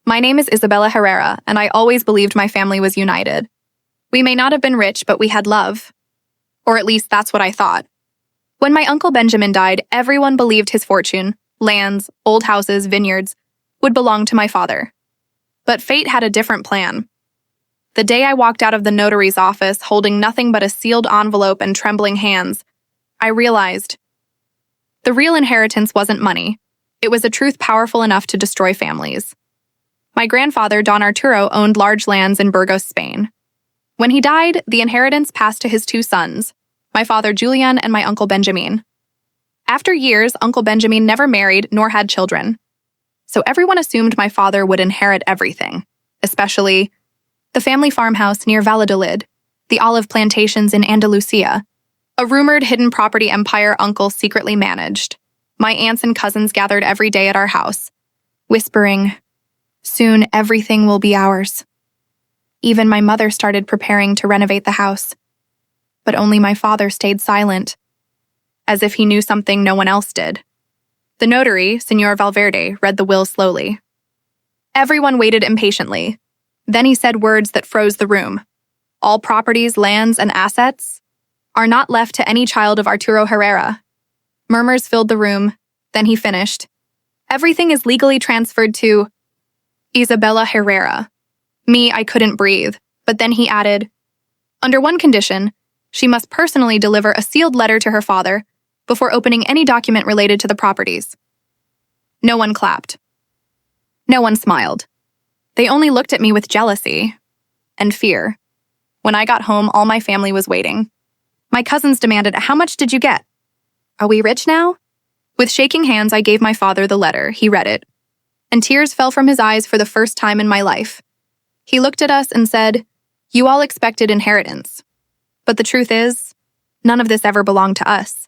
My name is Isabella Herrera, and I always believed my family was united. We may not have been rich, but we had love. Or at least that's what I thought. When my uncle Benjamin died, everyone believed his fortune, lands, old houses, vineyards, would belong to my father. But fate had a different plan. The day I walked out of the notary's office holding nothing but a sealed envelope and trembling hands, I realized the real inheritance wasn't money. It was a truth powerful enough to destroy families. My grandfather, Don Arturo, owned large lands in Burgos, Spain. When he died, the inheritance passed to his two sons, my father Julian and my uncle Benjamin. After years, Uncle Benjamin never married nor had children. So everyone assumed my father would inherit everything, especially the family farmhouse near Valladolid, the olive plantations in Andalusia, a rumored hidden property empire Uncle secretly managed. My aunts and cousins gathered every day at our house, whispering, "Soon everything will be ours." Even my mother started preparing to renovate the house. But only my father stayed silent, as if he knew something no one else did. The notary, Senor Valverde, read the will slowly. Everyone waited impatiently. Then he said words that froze the room. All properties, lands, and assets are not left to any child of Arturo Herrera. Murmurs filled the room. Then he finished. Everything is legally transferred to Isabella Herrera. Me, I couldn't breathe. But then he added, under one condition, she must personally deliver a sealed letter to her father before opening any document related to the properties. No one clapped. No one smiled. They only looked at me with jealousy and fear. When I got home, all my family was waiting. My cousins demanded, "How much did you get? Are we rich now?" With shaking hands, I gave my father the letter. He read it, and tears fell from his eyes for the first time in my life. He looked at us and said, "You all expected inheritance. But the truth is, none of this ever belonged to us."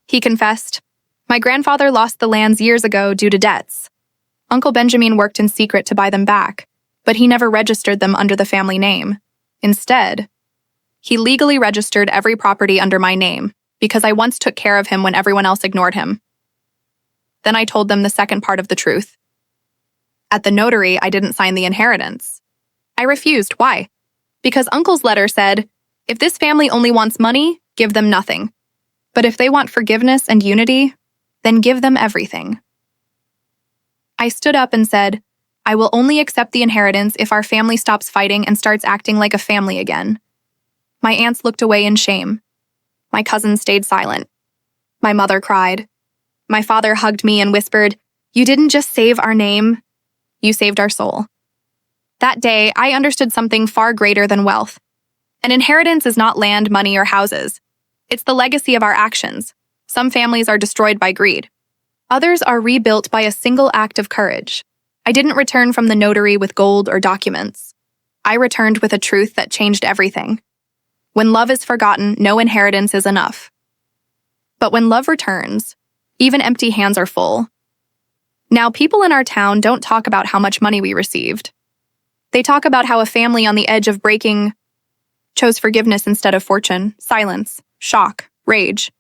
He confessed, "My grandfather lost the lands years ago due to debts. Uncle Benjamin worked in secret to buy them back, but he never registered them under the family name. Instead, he legally registered every property under my name because I once took care of him when everyone else ignored him." Then I told them the second part of the truth. At the notary, I didn't sign the inheritance. I refused. Why? Because Uncle's letter said, if this family only wants money, give them nothing. But if they want forgiveness and unity, then give them everything. I stood up and said, I will only accept the inheritance if our family stops fighting and starts acting like a family again. My aunts looked away in shame. My cousins stayed silent. My mother cried. My father hugged me and whispered, "You didn't just save our name, you saved our soul." That day, I understood something far greater than wealth. An inheritance is not land, money, or houses. It's the legacy of our actions. Some families are destroyed by greed. Others are rebuilt by a single act of courage. I didn't return from the notary with gold or documents. I returned with a truth that changed everything. When love is forgotten, no inheritance is enough. But when love returns, even empty hands are full. Now, people in our town don't talk about how much money we received. They talk about how a family on the edge of breaking chose forgiveness instead of fortune, silence, shock, rage.